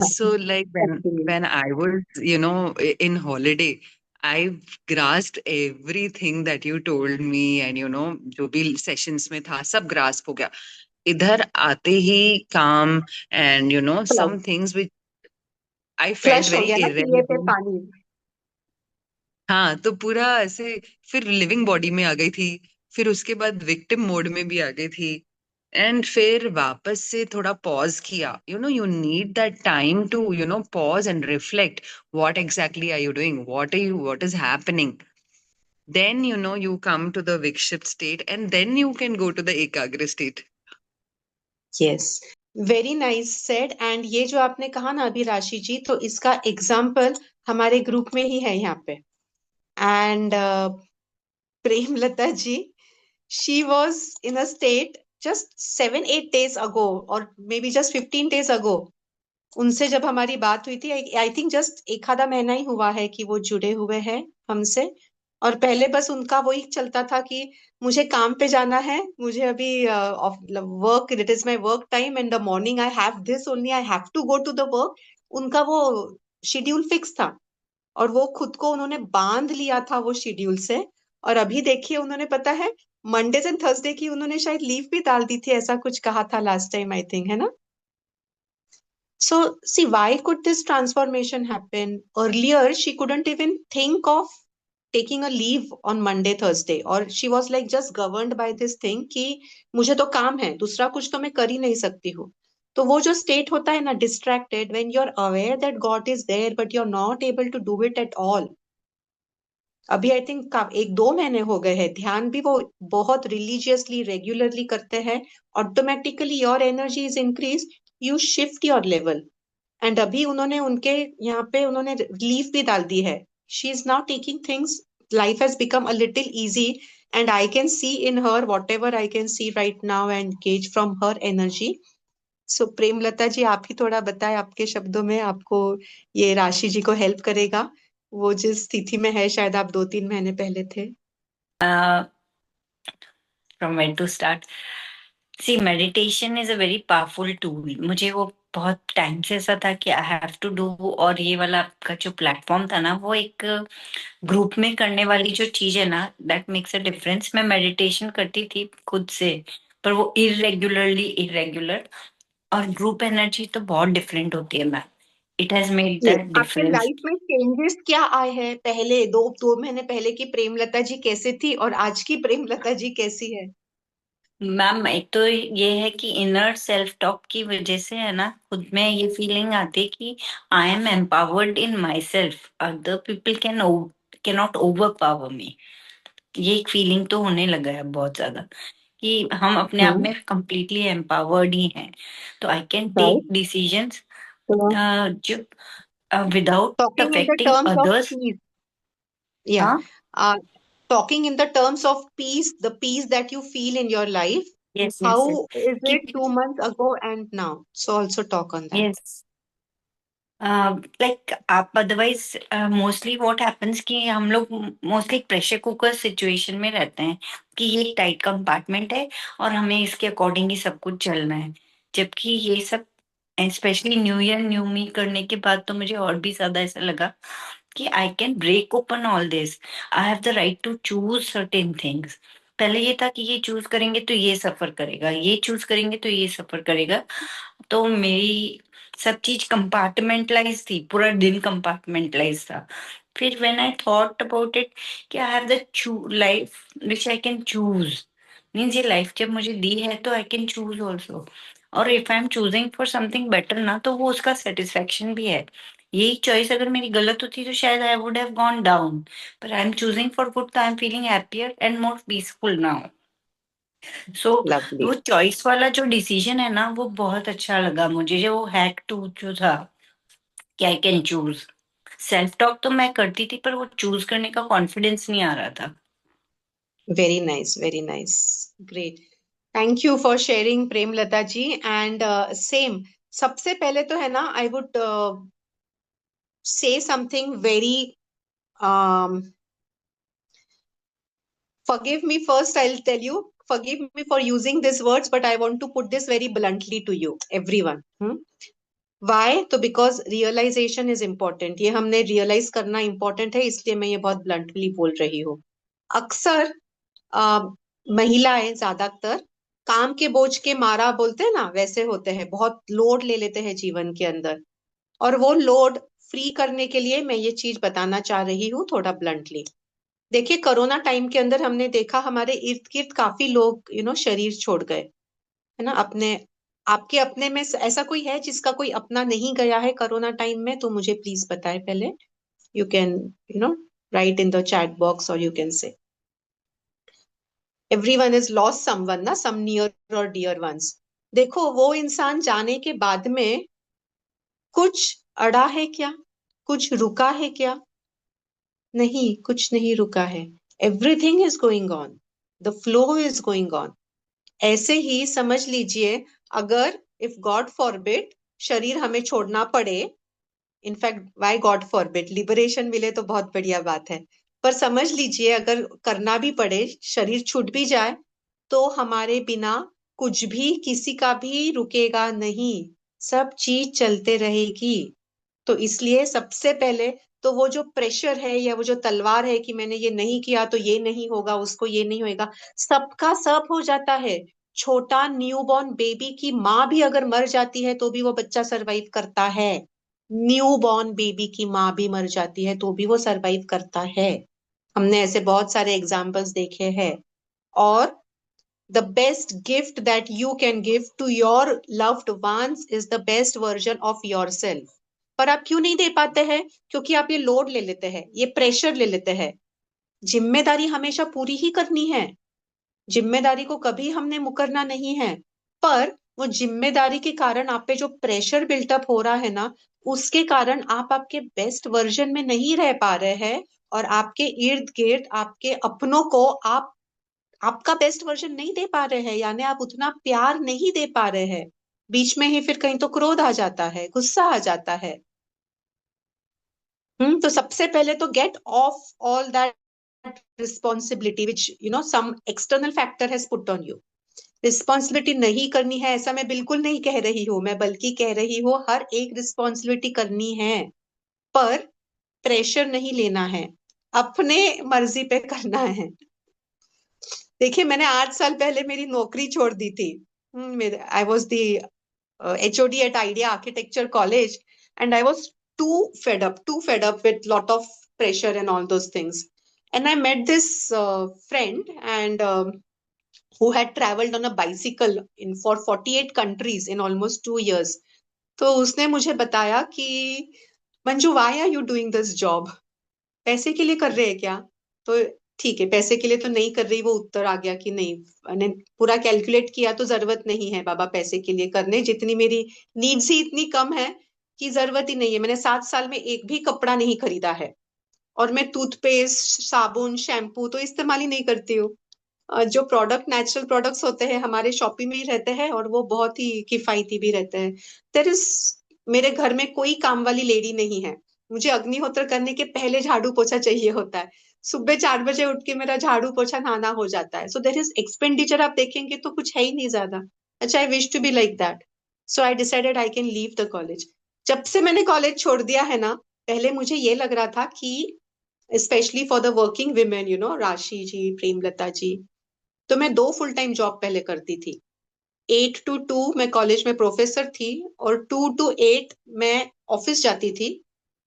So like Actually, when I was, in holiday, I grasped everything that you told me, and जो भी sessions में था सब grasp हो गया. इधर आते ही काम, and flush some things which I felt flush हो very गया ना पिए पे irrelevant. पानी। हाँ, तो पूरा ऐसे फिर लिविंग बॉडी में आ गई थी, फिर उसके बाद विक्टिम मोड में भी आ गई थी, एंड फिर वापस से थोड़ा पॉज किया. You need that time to pause and reflect. What exactly are you doing, what is happening. Then you come to the vikshipt state, and then you can go to the ekagra state. Yes, very nice said. And ये जो आपने कहा ना अभी राशि जी, तो इसका example हमारे ग्रुप में ही है यहाँ पे। And Premlata ji, she was in a state just 7-8 days ago, or maybe just 15 days ago। उनसे जब हमारी बात हुई थी, आई थिंक जस्ट एक आधा महीना ही हुआ है कि वो जुड़े हुए हैं हमसे। और पहले बस उनका वही चलता था कि मुझे काम पे जाना है, मुझे अभी work, it is my work time, in the morning I have this only, I have to go to the work. उनका वो शेड्यूल फिक्स था, और वो खुद को उन्होंने बांध लिया था वो शेड्यूल से। और अभी देखिए उन्होंने, पता है, मंडेज एंड थर्सडे की उन्होंने शायद लीव भी डाल दी थी, ऐसा कुछ कहा था लास्ट टाइम, आई थिंक, है ना? So, see, why could this transformation happen? Earlier, she couldn't even think of taking a leave on Monday, Thursday, or she was like just governed by this thing कि मुझे तो काम है, दूसरा कुछ तो मैं कर ही नहीं सकती हूँ। तो वो जो स्टेट होता है ना, distracted, when you're aware that God is there, but you're not able to do it at all। अभी आई थिंक 1-2 महीने हो गए हैं, ध्यान भी वो बहुत रिलीजियसली रेगुलरली करते हैं, automatically your energy is increase, you shift your level. And अभी उन्होंने उनके यहाँ पे उन्होंने लीव भी डाल दी है। She is now taking things, life has become a little easy. And I can see in her whatever I can see right now and gaze from her energy. So Premlata ji, आप ही थोड़ा बताएं आपके शब्दों में, आपको ये राशि जी को हेल्प करेगा, वो जिस स्थिति में है शायद आप 2-3 महीने पहले थे। From when to start? See, meditation is a very powerful tool. मुझे वो बहुत टाइम से ऐसा था कि आई हैव टू डू, और ये वाला आपका जो प्लेटफॉर्म था ना, वो एक ग्रुप में करने वाली जो चीज है ना, दैट मेक्स अ डिफरेंस। मैं मेडिटेशन करती थी खुद से, पर वो इरेगुलर, और ग्रुप एनर्जी तो बहुत डिफरेंट होती है मैम। इट हैज मेड ये दैट आपके डिफरेंस। लाइफ में चेंजेस क्या आए हैं, पहले 2 महीने पहले की प्रेमलता जी कैसे थी और आज की प्रेमलता जी कैसी है? मैम, एक तो ये है कि इनर सेल्फ टॉक की वजह से है ना, खुद में ये फीलिंग आती है कि I am empowered in myself, other people can not overpower me. ये एक फीलिंग तो होने लगा है बहुत ज्यादा, कि हम अपने आप हम्म। में कंप्लीटली एम्पावर्ड ही हैं। तो I can take right. Decisions तो जो without talking in the affecting terms of others. Peace, या हाँ, talking in the terms of peace, the peace that you feel in your life, yes yes yes, how is कि it 2 months ago and now? So also talk on that. Yes, like आप otherwise mostly what happens कि हम लोग mostly pressure cooker situation में रहते हैं, कि ये एक टाइट कंपार्टमेंट है और हमें इसके अकॉर्डिंग ही सब कुछ चलना है। जबकि ये सब, स्पेशली न्यू ईयर न्यू मी करने के बाद तो मुझे और भी ज्यादा ऐसा लगा कि I can break open all this. I have the right to choose certain things. पहले ये था कि ये चूज करेंगे तो ये सफर करेगा, ये चूज करेंगे तो ये सफर करेगा। तो मेरी सब चीज कंपार्टमेंटलाइज थी, पूरा दिन कंपार्टमेंटलाइज था। फिर when I thought about it कि I have the life which I can choose, means ये लाइफ जब मुझे दी है तो आई कैन चूज ऑल्सो। और if I am choosing for something better ना, तो वो उसका सेटिस्फेक्शन भी है। यही चॉइस अगर मेरी गलत होती तो शायद I would have gone down, पर I am choosing for good, तो I am feeling happier and more peaceful now. So वो Lovely. चॉइस वाला जो डिसीजन है ना, वो बहुत अच्छा लगा मुझे, जो हैक टू जो था कि I can choose. Self talk तो मैं करती थी, पर वो चूज करने का कॉन्फिडेंस नहीं आ रहा था। Very nice, very nice. Great. Thank you for sharing, Premlata ji. And same, सबसे पहले तो है ना, I would say something very, um, forgive me first, I'll tell you, forgive me for using these words, but I want to put this very bluntly to you, everyone. Why? तो because realization is important, ये हमने realise करना important है, इसलिए मैं ये बहुत bluntly बोल रही हूँ। अक्सर अ, महिलाएं ज्यादातर काम के बोझ के मारा, बोलते हैं ना, वैसे होते हैं, बहुत लोड ले लेते हैं जीवन के अंदर, और वो लोड फ्री करने के लिए मैं ये चीज बताना चाह रही हूँ थोड़ा ब्लंटली। देखिए, कोरोना टाइम के अंदर हमने देखा हमारे इर्द गिर्द काफी लोग शरीर छोड़ गए, है ना। अपने आपके अपने में से ऐसा कोई है जिसका कोई अपना नहीं गया है कोरोना टाइम में? तो मुझे प्लीज बताएं पहले। You can write in the chat box, और you can say everyone is lost someone, ना, सम नियर और डियर वंस। देखो, वो इंसान जाने के बाद में कुछ अड़ा है क्या? कुछ रुका है क्या? नहीं, कुछ नहीं रुका है। Everything is going on, the flow is going on. ऐसे ही समझ लीजिए, अगर इफ गॉड फॉरबिड शरीर हमें छोड़ना पड़े, in fact why God forbid, liberation मिले तो बहुत बढ़िया बात है, पर समझ लीजिए अगर करना भी पड़े, शरीर छूट भी जाए, तो हमारे बिना कुछ भी किसी का भी रुकेगा नहीं, सब चीज चलते रहेगी। तो इसलिए सबसे पहले तो वो जो प्रेशर है या वो जो तलवार है कि मैंने ये नहीं किया तो ये नहीं होगा, उसको ये नहीं होगा, सबका सब हो जाता है। छोटा न्यूबॉर्न बेबी की माँ भी अगर मर जाती है तो भी वो बच्चा सरवाइव करता है। न्यूबॉर्न बेबी की माँ भी मर जाती है तो भी वो सरवाइव करता है। हमने ऐसे बहुत सारे एग्जाम्पल्स देखे हैं। और the best gift that you can give to your loved ones is the best version of yourself। पर आप क्यों नहीं दे पाते हैं? क्योंकि आप ये लोड ले लेते हैं, ये प्रेशर ले लेते हैं। जिम्मेदारी हमेशा पूरी ही करनी है, जिम्मेदारी को कभी हमने मुकरना नहीं है। पर वो जिम्मेदारी के कारण आप पे जो प्रेशर बिल्टअप हो रहा है ना, उसके कारण आप आपके बेस्ट वर्जन में नहीं रह पा रहे हैं, और आपके इर्द गिर्द आपके अपनों को आप आपका बेस्ट वर्जन नहीं दे पा रहे हैं, यानी आप उतना प्यार नहीं दे पा रहे हैं। बीच में ही फिर कहीं तो क्रोध आ जाता है, गुस्सा आ जाता है। तो सबसे पहले तो get off all that responsibility which some external factor has put on you. Responsibility नहीं करनी है ऐसा मैं बिल्कुल नहीं कह रही हूँ, मैं बल्कि कह रही हूँ हर एक रिस्पॉन्सिबिलिटी करनी है, पर प्रेशर नहीं लेना है, अपने मर्जी पे करना है। देखिए, मैंने 8 साल पहले मेरी नौकरी छोड़ दी थी। I was the HOD at Idea Architecture College, and I was too fed up with lot of pressure and all those things. And I met this friend, and who had traveled on a bicycle in for 48 countries in almost 2 years. तो उसने मुझे बताया कि Manju, why are you doing this job? पैसे के लिए कर रहे हैं क्या? तो ठीक है, पैसे के लिए तो नहीं कर रही, वो उत्तर आ गया कि नहीं। मैंने पूरा कैलकुलेट किया तो जरूरत नहीं है बाबा पैसे के लिए करने, जितनी मेरी नीड्स ही इतनी कम है कि जरूरत ही नहीं है। मैंने 7 साल में एक भी कपड़ा नहीं खरीदा है, और मैं टूथपेस्ट, साबुन, शैम्पू तो इस्तेमाल ही नहीं करती हूँ। जो प्रोडक्ट, नेचुरल प्रोडक्ट्स होते हैं हमारे शॉपिंग में ही रहते हैं, और वो बहुत ही किफायती भी रहते हैं। देर इज मेरे घर में कोई काम वाली लेडी नहीं है। मुझे अग्निहोत्र करने के पहले झाड़ू पोछा चाहिए होता है। सुबह 4 बजे उठ के मेरा झाड़ू पोछा नहाना हो जाता है। सो देर इज एक्सपेंडिचर, आप देखेंगे तो कुछ है ही नहीं ज्यादा। अच्छा, I wish to be like that, so I decided I can leave the college. जब से मैंने कॉलेज छोड़ दिया है ना, पहले मुझे ये लग रहा था कि specially for the working women, राशि जी, प्रेमलता जी, तो मैं 2 फुल टाइम जॉब पहले करती थी। 8 to 2 मैं कॉलेज में प्रोफेसर थी, और 2 to 8 मैं ऑफिस जाती थी।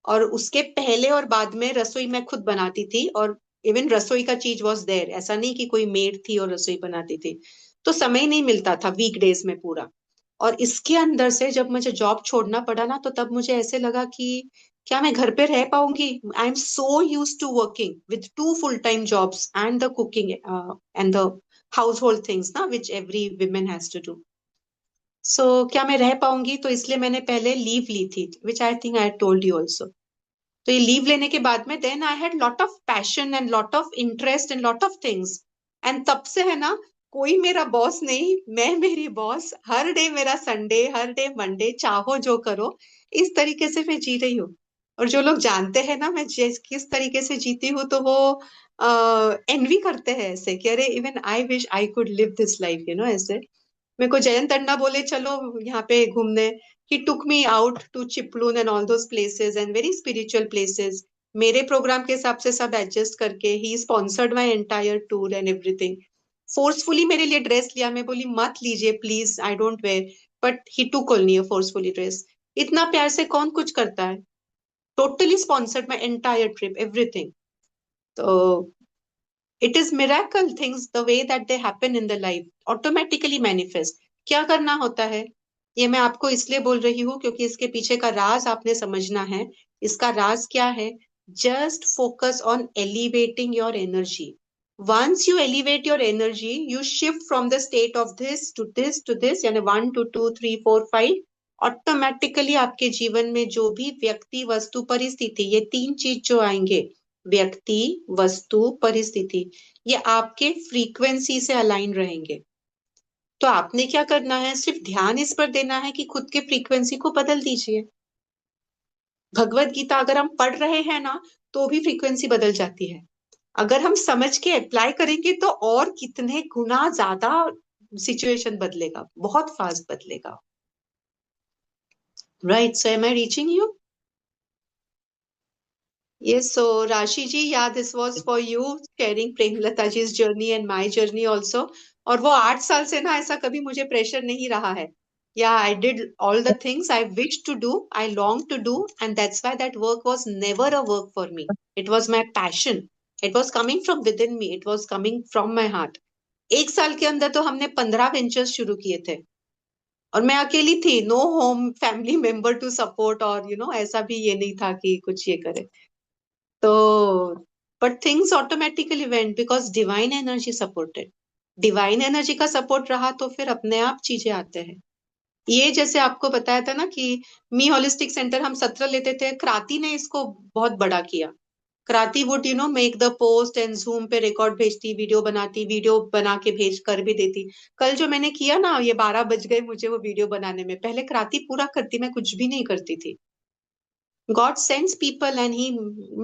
और उसके पहले और बाद में रसोई मैं खुद बनाती थी, और इवन रसोई का चीज वॉज देयर, ऐसा नहीं कि कोई मेड थी और रसोई बनाती थी। तो समय नहीं मिलता था वीकडेज में पूरा। और इसके अंदर से जब मुझे जॉब छोड़ना पड़ा ना, तो तब मुझे ऐसे लगा कि क्या मैं घर पे रह पाऊंगी? I am so use to working with 2 full time jobs and the cooking and the household things ना, which every women has to do. So क्या मैं रह पाऊंगी? तो इसलिए मैंने पहले लीव ली थी, which I think I told you also. तो ये लीव लेने के बाद में then I had lot of passion and lot of interest in lot of things. And तब से है ना, कोई मेरा बॉस नहीं, मैं मेरी बॉस। हर डे मेरा संडे, हर डे मंडे, चाहो जो करो, इस तरीके से मैं जी रही हूँ। और जो लोग जानते हैं ना मैं किस तरीके से जीती हूँ, तो वो एनवी करते हैं ऐसे कि अरे, even I wish I could live this life, ऐसे। मेरे को जयंत अड्डा बोले चलो यहाँ पे घूमने, He took me out to Chiploon and all those places and very spiritual places. मेरे प्रोग्राम के हिसाब से सब एडजस्ट करके ही sponsored my entire tour and everything. Forcefully मेरे लिए ड्रेस लिया. मैं बोली मत लीजिए please, I don't wear. But he took only a forcefully dress. इतना प्यार से कौन कुछ करता है. Totally sponsored my entire trip, everything. तो it is miracle things the way that they happen in the life, automatically manifest. क्या करना होता है, ये मैं आपको इसलिए बोल रही हूँ क्योंकि इसके पीछे का राज आपने समझना है. इसका राज क्या है? Just focus on elevating your energy. Once you elevate your energy, you shift from the state of this to this, यानी 1 2 2 3 4 5. ऑटोमेटिकली आपके जीवन में जो भी व्यक्ति, वस्तु, परिस्थिति, ये तीन चीज जो आएंगे, व्यक्ति, वस्तु, परिस्थिति, ये आपके फ्रीक्वेंसी से अलाइन रहेंगे. तो आपने क्या करना है, सिर्फ ध्यान इस पर देना है कि खुद के फ्रीक्वेंसी को बदल दीजिए. भगवत गीता अगर हम पढ़ रहे हैं ना, तो भी फ्रीक्वेंसी बदल जाती है. अगर हम समझ के अप्लाई करेंगे तो और कितने गुना ज्यादा सिचुएशन बदलेगा, बहुत फास्ट बदलेगा. Right. So am I reaching you? Yes, so Rashi ji, yeah, this was for you, sharing Premlata ji's journey and my journey also. और वो 8 साल से ना ऐसा कभी मुझे प्रेशर नहीं रहा है. Yeah, I did all the things I wished to do, I longed to do, and that's why that work was never a work for me. It was my passion. It was coming from within me. It was coming from my heart. 1 साल के अंदर तो हमने 15 ventures शुरू किए थे. और मैं अकेली थी, no home family member to support, और ऐसा भी ये नहीं था कि कुछ ये करे. तो but things automatically went because divine energy supported. Divine energy का सपोर्ट रहा तो फिर अपने आप चीजें आते हैं. ये जैसे आपको बताया था ना कि मी होलिस्टिक सेंटर हम 17 लेते थे, क्रांति ने इसको बहुत बड़ा किया. क्रांति would make the post and zoom पे रिकॉर्ड भेजती, वीडियो बनाती, वीडियो बना के भेज कर भी देती. कल जो मैंने किया ना, ये 12 बज गए मुझे वो वीडियो बनाने में. पहले क्रांति पूरा करती, मैं कुछ भी नहीं करती थी. God sends people and He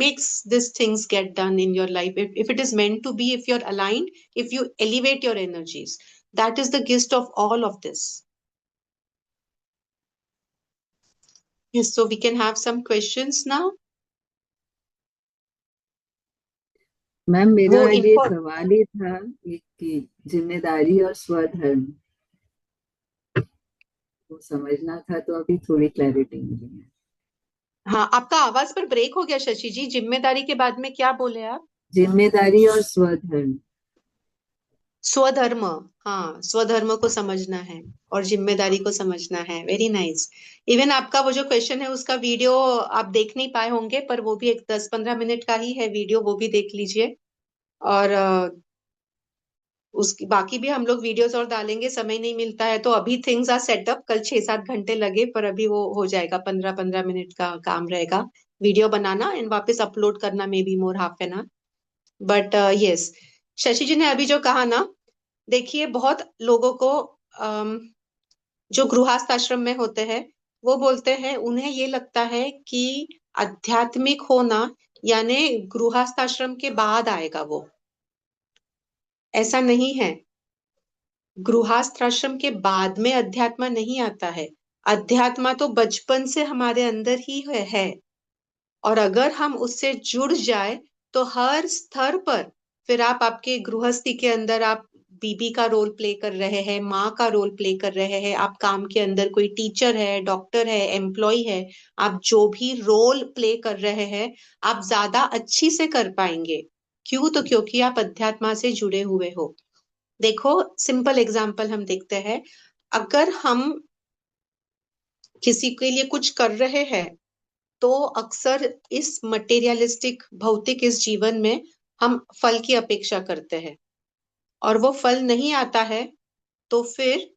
makes these things get done in your life. If it is meant to be, if you're aligned, if you elevate your energies, that is the gist of all of this. Yes, so we can have some questions now. Ma'am, मेरा वो ये info सवाल ही था कि जिम्मेदारी और स्वधर्म को समझना था, तो अभी थोड़ी क्लैरिटी मिली है. हाँ, आपका आवाज पर ब्रेक हो गया शशि जी. जिम्मेदारी के बाद में क्या बोले आप? जिम्मेदारी और स्वधर्म. स्वधर्म. हाँ, स्वधर्म को समझना है और जिम्मेदारी को समझना है. Very nice. इवन आपका वो जो क्वेश्चन है उसका वीडियो आप देख नहीं पाए होंगे, पर वो भी एक 10-15 मिनट का ही है वीडियो, वो भी देख लीजिए. और उसकी बाकी भी हम लोग वीडियोस और डालेंगे. समय नहीं मिलता है तो अभी थिंग्स आर सेटअप. कल 6-7 घंटे लगे, पर अभी वो हो जाएगा. 15-15 मिनट का काम रहेगा, वीडियो बनाना एंड वापस अपलोड करना, maybe more half an hour. But yes, Shashi ji ने अभी जो कहा ना, देखिए बहुत लोगों को जो गृहस्थ आश्रम में होते हैं, वो बोलते हैं, उन्हें ये लगता है कि आध्यात्मिक होना यानी गृहस्थ आश्रम के बाद आएगा वो. ऐसा नहीं है. गृहस्थ आश्रम के बाद में अध्यात्म नहीं आता है. अध्यात्म तो बचपन से हमारे अंदर ही है. और अगर हम उससे जुड़ जाए तो हर स्तर पर फिर आप आपके गृहस्थी के अंदर आप बीबी का रोल प्ले कर रहे हैं, माँ का रोल प्ले कर रहे हैं, आप काम के अंदर कोई टीचर है, डॉक्टर है, एम्प्लॉय है, आप जो भी रोल प्ले कर रहे हैं, आप ज्यादा अच्छी से कर पाएंगे. क्यों? तो क्योंकि आप अध्यात्मा से जुड़े हुए हो. देखो, सिंपल एग्जाम्पल हम देखते हैं. अगर हम किसी के लिए कुछ कर रहे हैं तो अक्सर इस मटेरियलिस्टिक भौतिक इस जीवन में हम फल की अपेक्षा करते हैं, और वो फल नहीं आता है तो फिर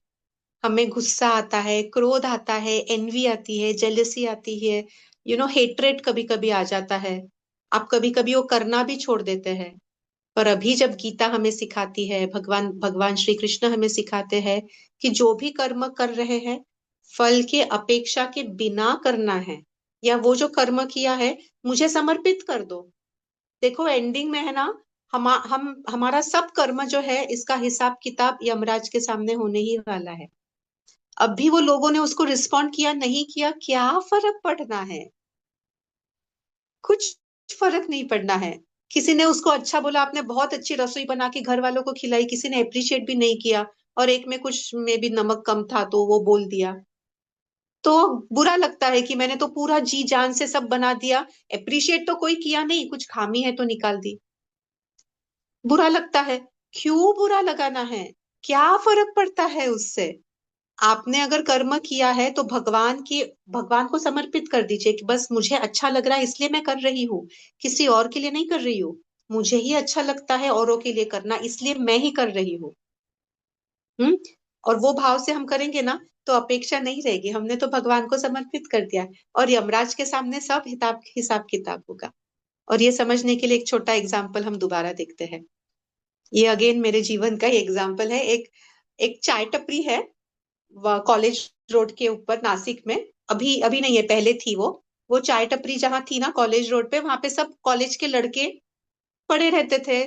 हमें गुस्सा आता है, क्रोध आता है, एनवी आती है, जेलसी आती है, हेट्रेट कभी कभी आ जाता है. आप कभी कभी वो करना भी छोड़ देते हैं. पर अभी जब गीता हमें सिखाती है, भगवान भगवान श्री कृष्ण हमें सिखाते हैं कि जो भी कर्म कर रहे हैं फल के अपेक्षा के बिना करना है, या वो जो कर्म किया है मुझे समर्पित कर दो. देखो एंडिंग में है ना, हम हमारा सब कर्म जो है इसका हिसाब किताब यमराज के सामने होने ही वाला है. अब भी वो लोगों ने उसको रिस्पॉन्ड किया नहीं किया, क्या फर्क पड़ना है? कुछ फर्क नहीं पड़ना है। किसी ने उसको अच्छा बोला, आपने बहुत अच्छी रसोई बना के घर वालों को खिलाई, किसी ने अप्रिशिएट भी नहीं किया, और एक में कुछ में भी नमक कम था तो वो बोल दिया, तो बुरा लगता है कि मैंने तो पूरा जी जान से सब बना दिया, अप्रिशिएट तो कोई किया नहीं, कुछ खामी है तो निकाल दी। बुरा लगता है। क्यों बुरा लगाना है? क्या फर्क पड़ता है उससे? आपने अगर कर्म किया है तो भगवान को समर्पित कर दीजिए कि बस मुझे अच्छा लग रहा है इसलिए मैं कर रही हूँ, किसी और के लिए नहीं कर रही हूँ। मुझे ही अच्छा लगता है औरों के लिए करना, इसलिए मैं ही कर रही हूँ। हम्म। और वो भाव से हम करेंगे ना, तो अपेक्षा नहीं रहेगी, हमने तो भगवान को समर्पित कर दिया, और यमराज के सामने सब हिसाब किताब होगा। और ये समझने के लिए एक छोटा एग्जाम्पल हम दोबारा देखते हैं। ये अगेन मेरे जीवन का ही एग्जाम्पल है। एक एक चाय टपरी है कॉलेज रोड के ऊपर नासिक में। अभी अभी नहीं है, पहले थी वो चाय टपरी जहां थी ना कॉलेज रोड पे, वहां पे सब कॉलेज के लड़के पड़े रहते थे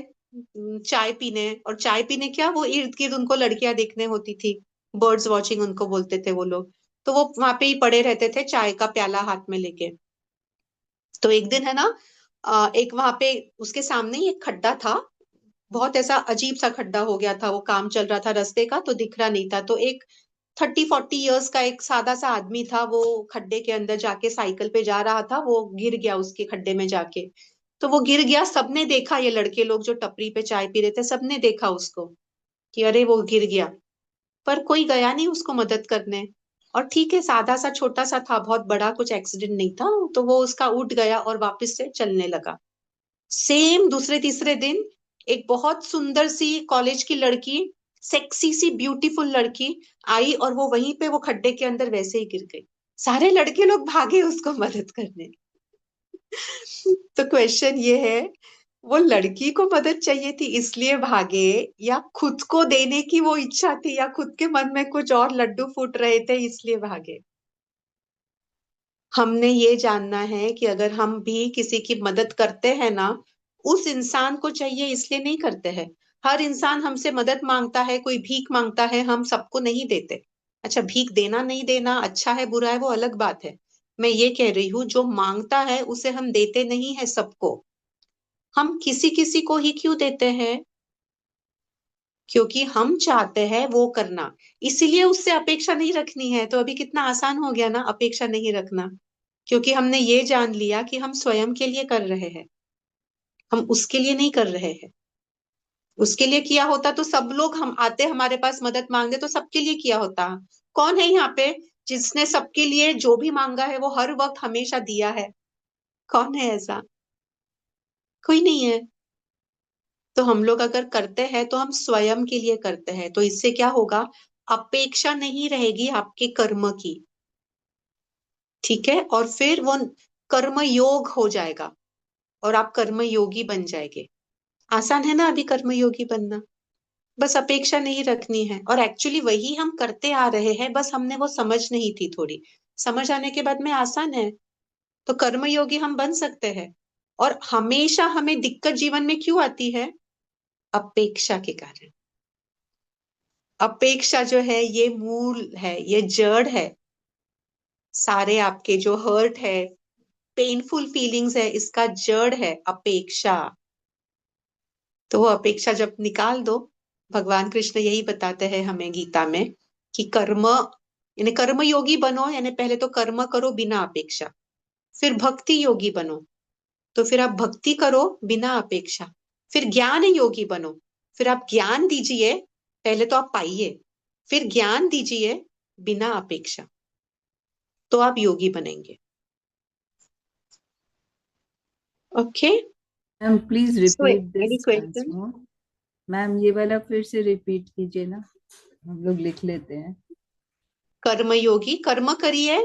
चाय पीने। और चाय पीने क्या, वो इर्द गिर्द उनको लड़कियां देखने होती थी, बर्ड्स वॉचिंग उनको बोलते थे वो लोग। तो वो वहां पे ही पड़े रहते थे चाय का प्याला हाथ में लेके। तो एक दिन है ना, एक वहां पे उसके सामने ही एक खड्डा था, बहुत ऐसा अजीब सा खड्डा हो गया था, वो काम चल रहा था रास्ते का तो दिख रहा नहीं था। तो एक 30-40 इयर्स का एक सादा सा आदमी था, वो खड्डे के अंदर जाके साइकिल पे जा रहा था, वो गिर गया उसके खड्डे में जाके। तो वो गिर गया, सबने देखा, ये लड़के लोग जो टपरी पे चाय पी रहे थे सबने देखा उसको कि अरे वो गिर गया, पर कोई गया नहीं उसको मदद करने। और ठीक है, सादा सा छोटा सा था, बहुत बड़ा कुछ एक्सीडेंट नहीं था, तो वो उसका उठ गया और वापस से चलने लगा। सेम दूसरे तीसरे दिन एक बहुत सुंदर सी कॉलेज की लड़की, सेक्सी सी ब्यूटीफुल लड़की आई, और वो वहीं पे वो खड्डे के अंदर वैसे ही गिर गई। सारे लड़के लोग भागे उसको मदद करने। तो क्वेश्चन ये है, वो लड़की को मदद चाहिए थी इसलिए भागे, या खुद को देने की वो इच्छा थी, या खुद के मन में कुछ और लड्डू फूट रहे थे इसलिए भागे? हमने ये जानना है कि अगर हम भी किसी की मदद करते हैं ना, उस इंसान को चाहिए इसलिए नहीं करते हैं। हर इंसान हमसे मदद मांगता है, कोई भीख मांगता है, हम सबको नहीं देते। अच्छा, भीख देना नहीं देना अच्छा है बुरा है वो अलग बात है। मैं ये कह रही हूँ जो मांगता है उसे हम देते नहीं है सबको। हम किसी किसी को ही क्यों देते हैं? क्योंकि हम चाहते हैं वो करना, इसीलिए उससे अपेक्षा नहीं रखनी है। तो अभी कितना आसान हो गया ना अपेक्षा नहीं रखना, क्योंकि हमने ये जान लिया कि हम स्वयं के लिए कर रहे हैं, हम उसके लिए नहीं कर रहे हैं। उसके लिए किया होता तो सब लोग हम आते हमारे पास मदद मांगने तो सबके लिए किया होता। कौन है यहाँ पे जिसने सबके लिए जो भी मांगा है वो हर वक्त हमेशा दिया है? कौन है ऐसा? कोई नहीं है। तो हम लोग अगर करते हैं तो हम स्वयं के लिए करते हैं, तो इससे क्या होगा, अपेक्षा नहीं रहेगी आपके कर्म की। ठीक है, और फिर वो कर्म योग हो जाएगा और आप कर्म योगी बन जाएंगे। आसान है ना अभी कर्म योगी बनना? बस अपेक्षा नहीं रखनी है, और एक्चुअली वही हम करते आ रहे हैं, बस हमने वो समझ नहीं थी थोड़ी। समझ आने के बाद में आसान है। तो कर्म योगी हम बन सकते हैं। और हमेशा हमें दिक्कत जीवन में क्यों आती है? अपेक्षा के कारण। अपेक्षा जो है ये मूल है, ये जड़ है। सारे आपके जो हर्ट है, पेनफुल फीलिंग्स है, इसका जड़ है अपेक्षा। तो वो अपेक्षा जब निकाल दो, भगवान कृष्ण यही बताते हैं हमें गीता में कि कर्म यानी कर्म योगी बनो, यानी पहले तो कर्म करो बिना अपेक्षा, फिर भक्ति योगी बनो, तो फिर आप भक्ति करो बिना अपेक्षा, फिर ज्ञान योगी बनो, फिर आप ज्ञान दीजिए, पहले तो आप पाइए, फिर ज्ञान दीजिए बिना अपेक्षा, तो आप योगी बनेंगे। Okay, ma'am please so repeat any this once question? More. Ma'am ये वाला फिर से रिपीट कीजिए ना, हम लोग लिख लेते हैं। कर्म योगी, कर्म करिए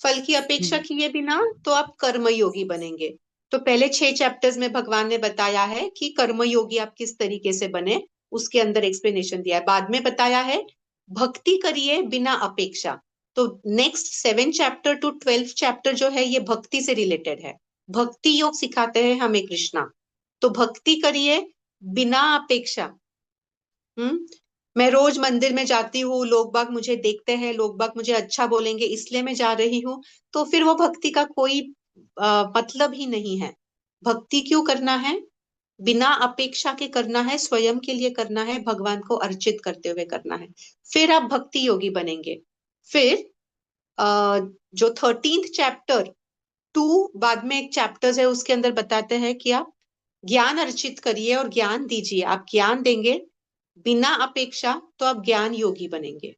फल की अपेक्षा हम्म। किए बिना, तो आप कर्म योगी बनेंगे। तो पहले 6 चैप्टर्स में भगवान ने बताया है कि कर्म योगी आप किस तरीके से बने, उसके अंदर एक्सप्लेनेशन दिया है। बाद में बताया है भक्ति करिए बिना अपेक्षा। तो नेक्स्ट 7 चैप्टर to 12 चैप्टर जो है ये भक्ति से रिलेटेड है। भक्ति योग सिखाते हैं हमें कृष्णा। तो भक्ति करिए बिना अपेक्षा। हम्म। मैं रोज मंदिर में जाती हूँ, लोग बाग मुझे देखते हैं, लोग बाग मुझे अच्छा बोलेंगे इसलिए मैं जा रही हूँ, तो फिर वो भक्ति का कोई मतलब ही नहीं है। भक्ति क्यों करना है? बिना अपेक्षा के करना है, स्वयं के लिए करना है, भगवान को अर्चित करते हुए करना है। फिर आप भक्ति योगी बनेंगे। फिर जो 13th चैप्टर 2 बाद में एक चैप्टर है, उसके अंदर बताते हैं कि आप ज्ञान अर्चित करिए और ज्ञान दीजिए। आप ज्ञान देंगे बिना अपेक्षा तो आप ज्ञान योगी बनेंगे।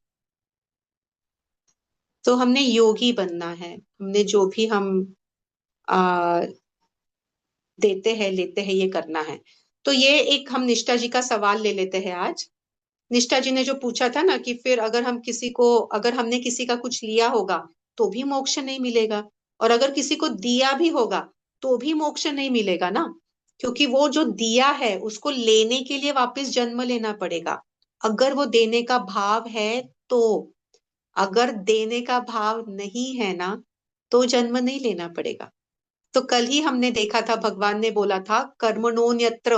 तो हमने योगी बनना है, हमने जो भी हम आ, देते हैं लेते हैं ये करना है। तो ये एक हम निष्ठा जी का सवाल ले लेते हैं आज। निष्ठा जी ने जो पूछा था ना कि फिर अगर हमने किसी का कुछ लिया होगा तो भी मोक्ष नहीं मिलेगा, और अगर किसी को दिया भी होगा तो भी मोक्ष नहीं मिलेगा ना, क्योंकि वो जो दिया है उसको लेने के लिए वापस जन्म लेना पड़ेगा। अगर वो देने का भाव है तो, अगर देने का भाव नहीं है ना तो जन्म नहीं लेना पड़ेगा। तो कल ही हमने देखा था, भगवान ने बोला था कर्मणोन्यत्र,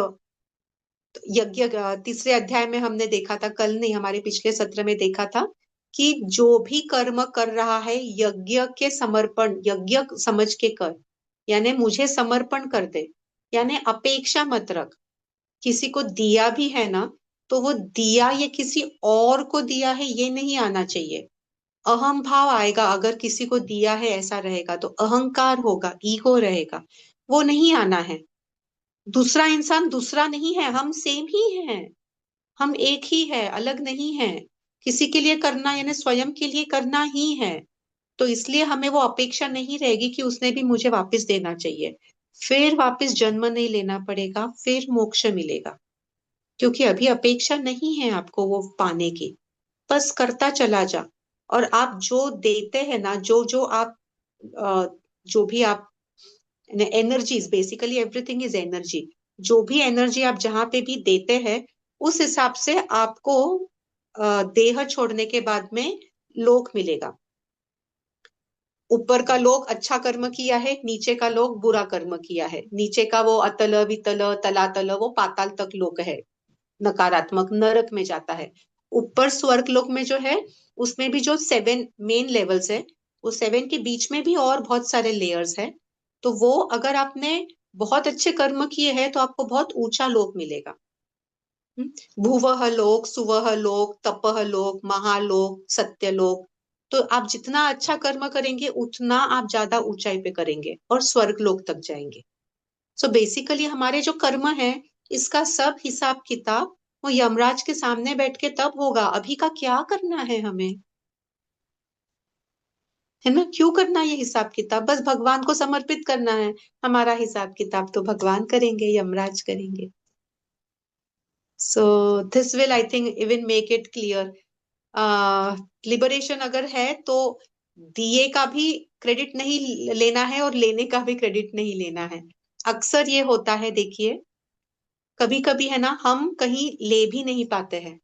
यज्ञ तीसरे अध्याय में हमने देखा था, कल नहीं हमारे पिछले सत्र में देखा था कि जो भी कर्म कर रहा है यज्ञ के समर्पण, यज्ञ समझ के कर, यानी मुझे समर्पण कर दे, यानी अपेक्षा मत रख। किसी को दिया भी है ना तो वो दिया ये किसी और को दिया है ये नहीं आना चाहिए। अहम भाव आएगा, अगर किसी को दिया है ऐसा रहेगा तो अहंकार होगा, ईगो रहेगा, वो नहीं आना है। दूसरा इंसान दूसरा नहीं है, हम सेम ही हैं, हम एक ही है, अलग नहीं है। किसी के लिए करना यानी स्वयं के लिए करना ही है। तो इसलिए हमें वो अपेक्षा नहीं रहेगी कि उसने भी मुझे वापस देना चाहिए। फिर वापस जन्म नहीं लेना पड़ेगा, फिर मोक्ष मिलेगा, क्योंकि अभी अपेक्षा नहीं है आपको वो पाने की। बस करता चला जा। और आप जो देते हैं ना, जो जो आप जो भी आप energies, basically everything is energy, जो भी एनर्जी आप जहां पे भी देते हैं उस हिसाब से आपको देह छोड़ने के बाद में लोक मिलेगा। ऊपर का लोक अच्छा कर्म किया है, नीचे का लोक बुरा कर्म किया है। नीचे का वो अतल वितल तलातल वो पाताल तक लोक है, नकारात्मक नरक में जाता है। ऊपर स्वर्ग लोक में जो है उसमें भी जो 7 मेन लेवल्स है, वो 7 के बीच में भी और बहुत सारे लेयर्स है। तो वो अगर आपने बहुत अच्छे कर्म किए हैं तो आपको बहुत ऊंचा लोक मिलेगा। भुवः लोक, सुवह लोक, तपह लोक, महालोक, सत्यलोक। तो आप जितना अच्छा कर्म करेंगे उतना आप ज्यादा ऊंचाई पे करेंगे और स्वर्ग लोक तक जाएंगे। सो बेसिकली हमारे जो कर्म है इसका सब हिसाब किताब वो यमराज के सामने बैठ के तब होगा। अभी का क्या करना है हमें, है ना? क्यों करना ये हिसाब किताब? बस भगवान को समर्पित करना है। हमारा हिसाब किताब तो भगवान करेंगे, यमराज करेंगे। So this will I think even make it clear. Liberation अगर है तो दिए का भी क्रेडिट नहीं लेना है और लेने का भी क्रेडिट नहीं लेना है। अक्सर ये होता है, देखिए कभी कभी है ना, हम कहीं ले भी नहीं पाते हैं,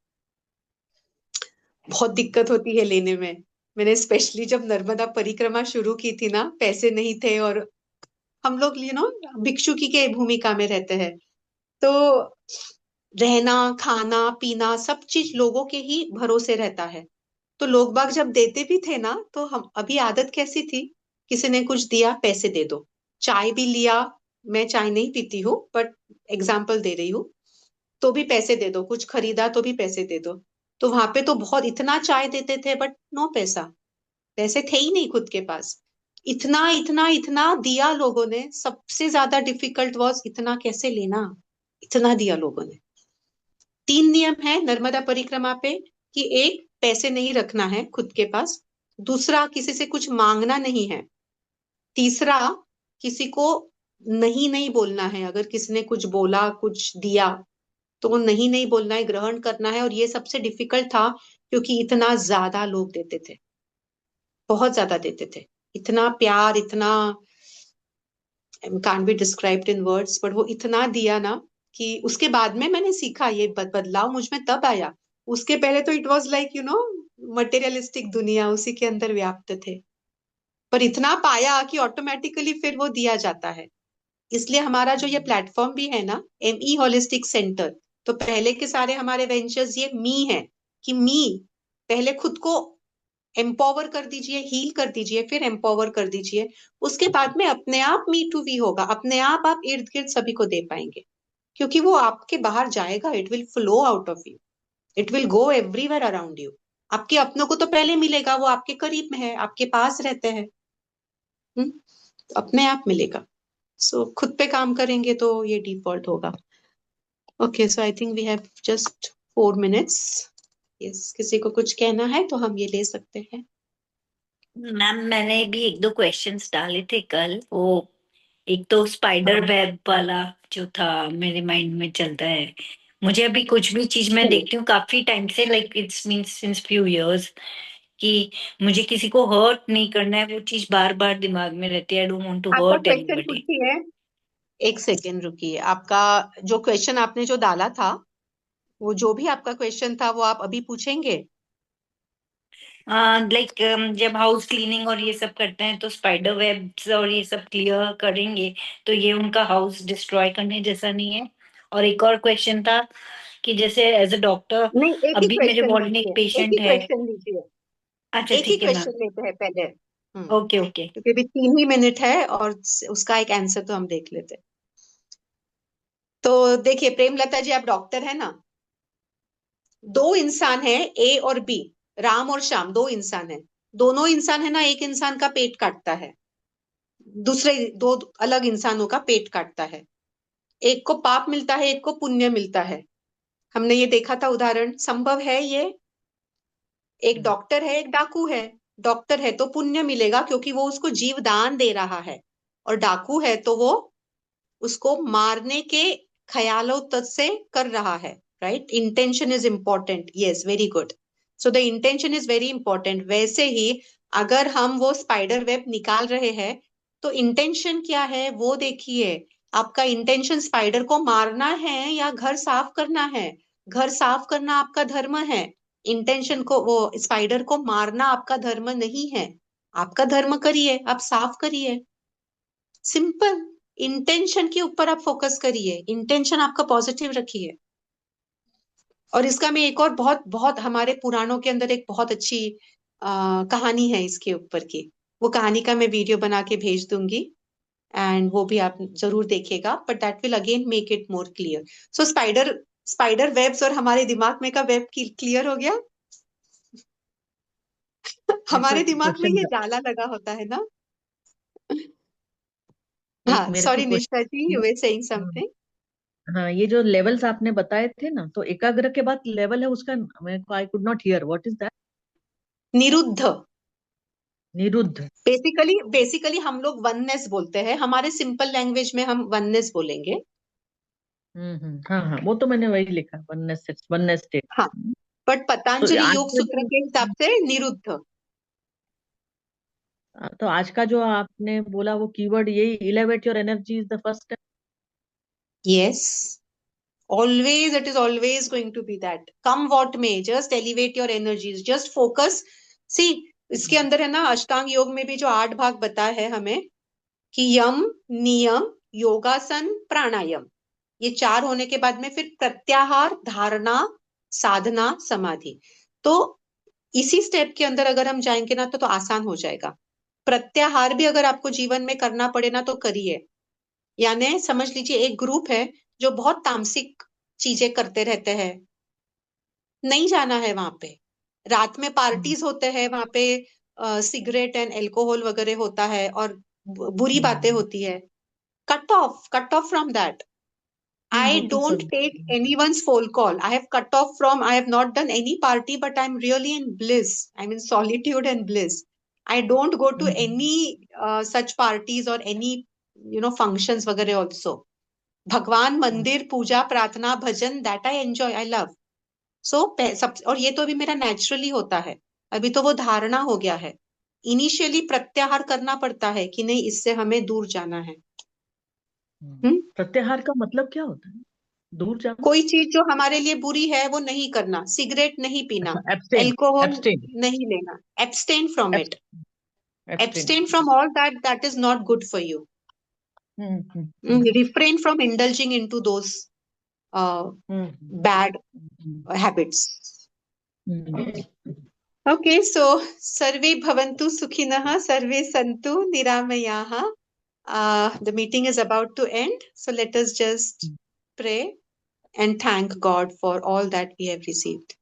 बहुत दिक्कत होती है लेने में। मैंने स्पेशली जब नर्मदा परिक्रमा शुरू की थी ना, पैसे नहीं थे और हम लोग भिक्षुकी के भूमिका में रहते हैं, तो रहना खाना पीना सब चीज लोगों के ही भरोसे रहता है। तो लोग बाग जब देते भी थे ना तो हम, अभी आदत कैसी थी, किसी ने कुछ दिया पैसे दे दो। चाय भी लिया, मैं चाय नहीं पीती हूँ बट एग्जाम्पल दे रही हूँ, तो भी पैसे दे दो। कुछ खरीदा तो भी पैसे दे दो। तो वहां पे तो बहुत इतना चाय देते थे बट नो पैसा, पैसे थे ही नहीं खुद के पास। इतना इतना इतना दिया लोगों ने, सबसे ज्यादा डिफिकल्ट वॉज इतना कैसे लेना, इतना दिया लोगों ने। 3 नियम है नर्मदा परिक्रमा पे कि एक, पैसे नहीं रखना है खुद के पास। दूसरा, किसी से कुछ मांगना नहीं है। तीसरा, किसी को नहीं नहीं बोलना है। अगर किसी ने कुछ बोला कुछ दिया तो वो नहीं नहीं बोलना है, ग्रहण करना है। और ये सबसे डिफिकल्ट था क्योंकि इतना ज्यादा लोग देते थे, बहुत ज्यादा देते थे। इतना प्यार, इतना can't be described in words, but वो इतना दिया ना कि उसके बाद में मैंने सीखा, ये बदलाव मुझ में तब आया। उसके पहले तो इट वाज लाइक मटेरियलिस्टिक दुनिया उसी के अंदर व्याप्त थे। पर इतना पाया कि ऑटोमेटिकली फिर वो दिया जाता है। इसलिए हमारा जो ये प्लेटफॉर्म भी है ना, एमई होलिस्टिक सेंटर, तो पहले के सारे हमारे वेंचर्स ये मी है, कि पहले खुद को एम्पावर कर दीजिए, हील कर दीजिए, फिर एम्पावर कर दीजिए, उसके बाद में अपने आप मी टू वी होगा, अपने आप इर्द गिर्द सभी को दे पाएंगे, क्योंकि वो आपके बाहर जाएगा, it will flow out of you, it will go everywhere around you. आपके अपनों को तो पहले मिलेगा, वो आपके करीब में है, आपके पास रहते हैं, अपने आप मिलेगा। सो खुद पे काम करेंगे तो ये डिफॉल्ट होगा। Okay, so I think we have just 4 minutes। Yes, किसी को कुछ कहना है तो हम ये ले सकते हैं। मैम मैंने भी एक दो क्वेश्चंस डाले थे कल, वो एक तो स्पाइडर वेब वाला जो था मेरे माइंड में चलता है। मुझे अभी कुछ भी चीज मैं देखती हूँ काफी टाइम से, like it's means since few years, कि मुझे किसी को हर्ट नहीं करना है, वो चीज बार बार दिमाग में रहती है, आई डोंट वांट टू आपका हर्ट क्वेश्चन एनीबॉडी। कुछ ही है, एक सेकेंड रुकिए। आपका जो क्वेश्चन आपने जो डाला था, वो जो भी आपका क्वेश्चन था वो आप अभी पूछेंगे? लाइक जब हाउस क्लीनिंग और ये सब करते हैं तो स्पाइडर वेब्स और ये सब क्लियर करेंगे, तो ये उनका हाउस डिस्ट्रॉय करने जैसा नहीं है? और एक और क्वेश्चन था कि जैसे एज अ डॉक्टर, नहीं, एक ही अभी मेरे क्वेश्चन वार्ड में एक लीजिए, एक ही पेशेंट है। क्वेश्चन लीजिए, अच्छा एक ही ठीक है मैम। क्वेश्चन लेते हैं पहले। Okay okay. क्योंकि अभी 3 ही मिनट है और उसका एक आंसर तो हम देख लेते हैं। तो देखिए प्रेमलता जी, आप डॉक्टर है ना? दो इंसान है, ए और बी, राम और श्याम, दो इंसान है। दोनों इंसान है ना, एक इंसान का पेट काटता है, दूसरे दो अलग इंसानों का पेट काटता है। एक को पाप मिलता है, एक को पुण्य मिलता है। हमने ये देखा था उदाहरण, संभव है ये? एक डॉक्टर है, एक डाकू है। डॉक्टर है तो पुण्य मिलेगा क्योंकि वो उसको जीव दान दे रहा है, और डाकू है तो वो उसको मारने के ख्यालों तक से कर रहा है। Right, intention is important. Yes, very good. So the intention is very important. वैसे ही अगर हम वो स्पाइडर वेब निकाल रहे हैं तो इंटेंशन क्या है वो देखिए। आपका इंटेंशन स्पाइडर को मारना है या घर साफ करना है? घर साफ करना आपका धर्म है। इंटेंशन को, वो स्पाइडर को मारना आपका धर्म नहीं है। आपका धर्म करिए, आप साफ करिए, सिंपल। इंटेंशन के ऊपर आप फोकस करिए, इंटेंशन आपका पॉजिटिव रखिए। और इसका मैं एक और बहुत बहुत हमारे पुराणों के अंदर एक बहुत अच्छी कहानी है इसके ऊपर की। वो कहानी का मैं वीडियो बना के भेज दूंगी, एंड वो भी आप जरूर देखिएगा, but that will again make it more clear. So spider spider webs और हमारे दिमाग में का वेब क्लियर हो गया। एक हमारे दिमाग में क्वेश्चन ये जाला लगा होता है ना। एक हाँ, मेरे को सॉरी निष्ठा जी, यू क्वेश्चन। वर सेइंग हाँ समथिंग। हाँ, ये जो लेवल्स आपने बताए थे ना, तो एकाग्र के बाद लेवल है उसका, मैं I could not here what is that. निरुद्ध। निरुद्ध। बेसिकली बेसिकली हम लोग वननेस बोलते हैं, हमारे सिंपल लैंग्वेज में हम वननेस बोलेंगे। हाँ हाँ, वो तो मैंने वही लिखा, वननेस स्टेट। हाँ, बट तो पतंजलि आज योग का सूत्र जो के हिसाब से निरुद्ध। तो आज का जो आपने बोला वो कीवर्ड, यही elevate your energy is the first. Yes, always, it is always going to be that, come what may, just elevate your energies, just focus। see, इसके अंदर है ना, अष्टांग योग में भी जो 8 भाग बताया है हमें, कि यम, नियम, योगासन, प्राणायाम, ये 4 होने के बाद में फिर प्रत्याहार, धारणा, साधना, समाधि। तो इसी स्टेप के अंदर अगर हम जाएंगे ना तो आसान हो जाएगा। प्रत्याहार भी अगर आपको जीवन में करना पड़े ना तो करिए। यानी समझ लीजिए एक ग्रुप है जो बहुत तामसिक चीजें करते रहते हैं, नहीं जाना है वहां पे। रात में पार्टीज होते हैं वहां पे, सिगरेट एंड अल्कोहल वगैरह होता है, और बुरी बातें होती है। Cut off from that. I वो तो don't सब। take anyone's phone call. I have cut off from, I have not done any party, but I'm really in bliss. I'm in solitude and bliss. I don't go to hmm, any such parties or any, functions वगैरह also. भगवान, हम्म, मंदिर, पूजा, प्रार्थना, भजन, that I enjoy, I love. So सब, और ये तो अभी मेरा नेचुरली होता है। अभी तो वो धारणा हो गया है। इनिशियली प्रत्याहार करना पड़ता है कि नहीं, इससे हमें दूर जाना है। हम्म। प्रत्याहार का मतलब क्या होता है? दूर जाना। कोई चीज जो हमारे लिए बुरी है वो नहीं करना, सिगरेट नहीं पीना, अच्छा, एब्सटेन। Alcohol abstain. नहीं लेना, abstain from it, abstain. Abstain from all that is not good for you. Hmm hmm hmm refrain from indulging into those hmm bad hmm habits. Okay, so Sarve Bhavantu Sukhinah, Sarve Santu Niramayaha. The meeting is about to end, so let us just pray and thank God for all that we have received.